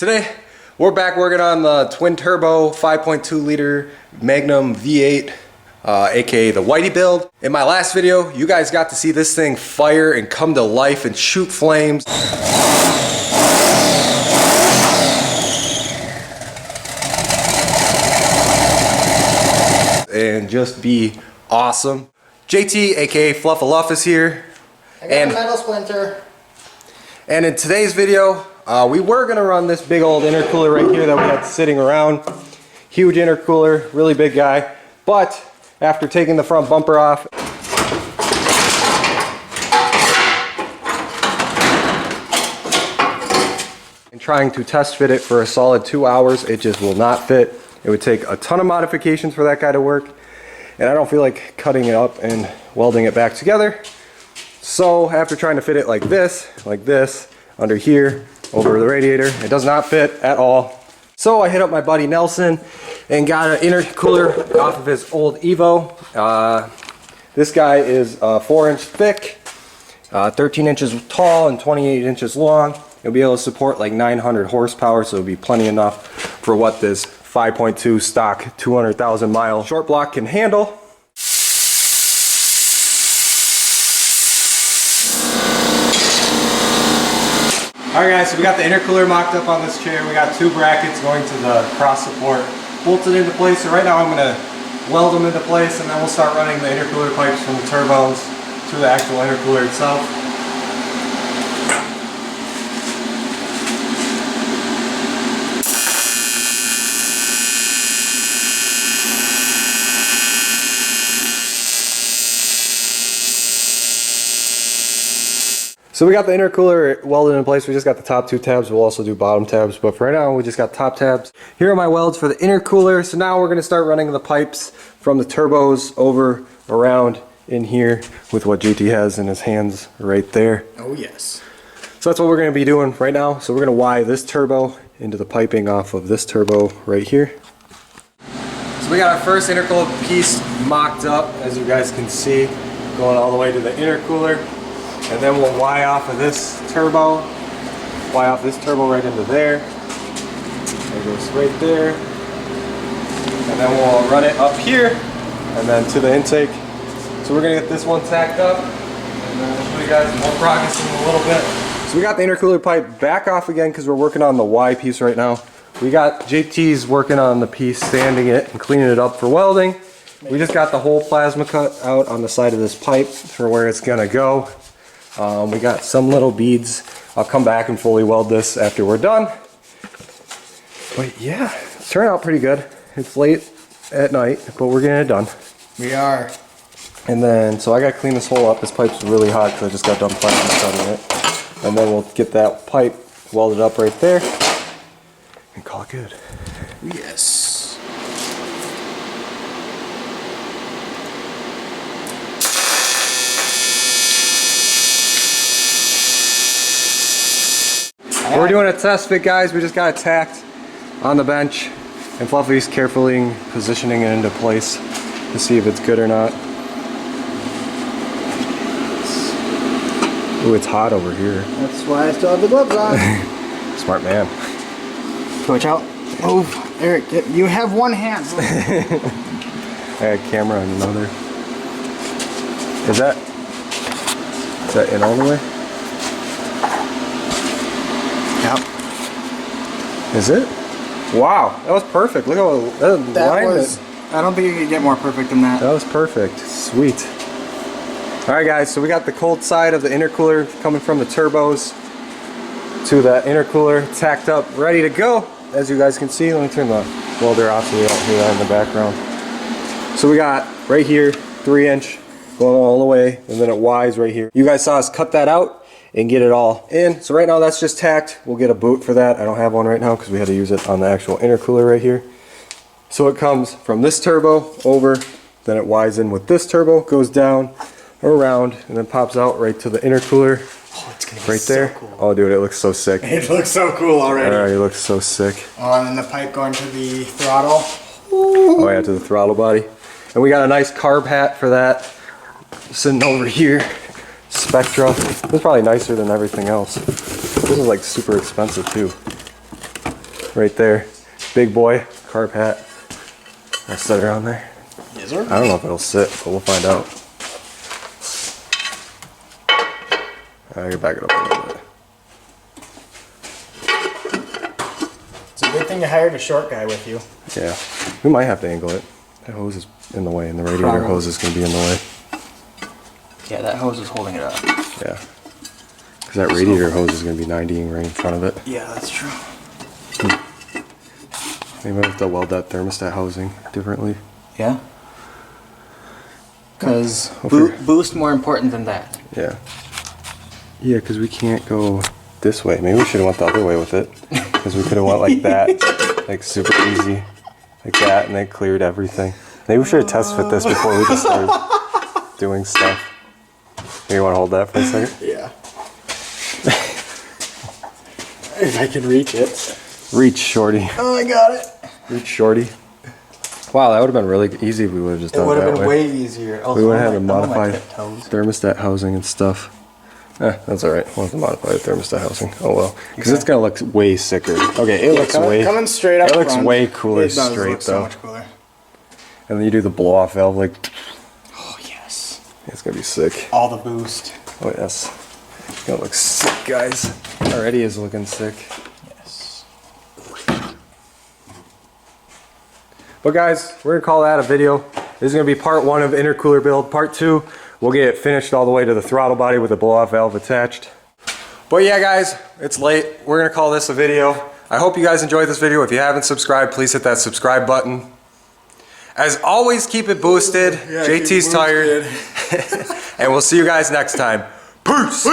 Today, we're back working on the twin turbo 5.2 liter Magnum V8, aka the Whitie Build. In my last video, you guys got to see this thing fire and come to life and shoot flames. And just be awesome. JT, aka Fluff-A-Luff, is here. I got a metal splinter. And in today's video, we were gonna run this big old intercooler right here that we had sitting around. Huge intercooler, really big guy. But after taking the front bumper off and trying to test fit it for a solid 2 hours, it just will not fit. It would take a ton of modifications for that guy to work, and I don't feel like cutting it up and welding it back together. So after trying to fit it like this, under here, over the radiator, it does not fit at all. So I hit up my buddy Nelson and got an intercooler off of his old Evo. This guy is 4-inch thick, 13 inches tall, and 28 inches long. It'll be able to support like 900 horsepower, so it'll be plenty enough for what this 5.2 stock 200,000 mile short block can handle. Alright guys, so we got the intercooler mocked up on this chair. We got 2 brackets going to the cross support bolted into place. So right now I'm going to weld them into place, and then we'll start running the intercooler pipes from the turbos to the actual intercooler itself. So we got the intercooler welded in place. We just got the top 2 tabs. We'll also do bottom tabs, but for right now we just got top tabs. Here are my welds for the intercooler. So now we're going to start running the pipes from the turbos over, around, in here with what JT has in his hands right there. Oh yes. So that's what we're going to be doing right now. So we're going to wire this turbo into the piping off of this turbo right here. So we got our first intercooler piece mocked up, as you guys can see, going all the way to the intercooler. And then we'll wire off of this turbo, right into there. It goes right there. And then we'll run it up here and then to the intake. So we're gonna get this one tacked up, and then we'll show you guys more progress in a little bit. So we got the intercooler pipe back off again because we're working on the Y piece right now. We got JT's working on the piece, sanding it and cleaning it up for welding. We just got the whole plasma cut out on the side of this pipe for where it's gonna go. We got some little beads. I'll come back and fully weld this after we're done. But yeah, it's turned out pretty good. It's late at night, but we're getting it done. We are. And then, so I gotta clean this hole up. This pipe's really hot because I just got done plasma cutting it. And then we'll get that pipe welded up right there and call it good. Yes. We're doing a test fit, guys. We just got it tacked on the bench, and Fluffy's carefully positioning it into place to see if it's good or not. Ooh, it's hot over here. That's why I still have the gloves on. Smart man. Watch out. Oh, Eric, you have one hand. I got a camera on another. Is that in all the way? Yep. Is it? Wow, that was perfect. Look how that was. I don't think you could get more perfect than that. That was perfect. Sweet. All right, guys. So we got the cold side of the intercooler coming from the turbos to the intercooler tacked up, ready to go. As you guys can see, let me turn the welder off so we don't hear that in the background. So we got right here 3-inch going all the way, and then it Y's right here. You guys saw us cut that out and get it all in. So right now that's just tacked. We'll get a boot for that. I don't have one right now because we had to use it on the actual intercooler right here. So it comes from this turbo over, then it Y's in with this turbo, goes down, around, and then pops out right to the intercooler. Oh, it's gonna be right there. So cool. Oh dude, it looks so sick. It looks so cool already. Alright, it looks so sick. Oh, and then the pipe going to the throttle. Ooh. Oh yeah, to the throttle body. And we got a nice carb hat for that sitting over here. Spectra. This is probably nicer than everything else. This is like super expensive too. right there. Big boy, carb hat. I'll set it on there. Yes, sir. I don't know if it'll sit, but we'll find out. I can back it up a little bit. It's a good thing you hired a short guy with you. Yeah, we might have to angle it. That hose is in the way, and the radiator Probably. hose is going to be in the way. Yeah, that hose is holding it up. Yeah, because that radiator hose is going to be 90ing right in front of it. Yeah, that's true. Maybe I have to weld that thermostat housing differently. Yeah. Because Hopefully- boost more important than that. Yeah. Yeah, because we can't go this way. Maybe we should have went the other way with it. Because we could have went like that. Like super easy. Like that, and they cleared everything. Maybe we should have test fit this before we just started doing stuff. Maybe you want to hold that for a second? Yeah. If I can reach it. Reach, shorty. Oh, I got it. Reach, shorty. Wow, that would have been really easy if we would have just It done it would that have been way. way easier. We would have had to I'm on my modify tiptoes. thermostat housing and stuff. That's alright. We'll have to modify the thermostat housing. Oh well. Because it's going to look way sicker. Okay, it looks way... Coming straight up It looks front, way cooler it does straight look so though. much cooler. And then you do the blow off valve like... Oh, yes. It's going to be sick. All the boost. Oh yes. It's going to look sick, guys. Already is looking sick. Yes. But guys, we're going to call that a video. This is going to be part 1 of intercooler build. Part 2, we'll get it finished all the way to the throttle body with the blow off valve attached. But yeah guys, it's late. We're going to call this a video. I hope you guys enjoyed this video. If you haven't subscribed, please hit that subscribe button. As always, keep it boosted. Yeah, JT's tired. And we'll see you guys next time. Peace!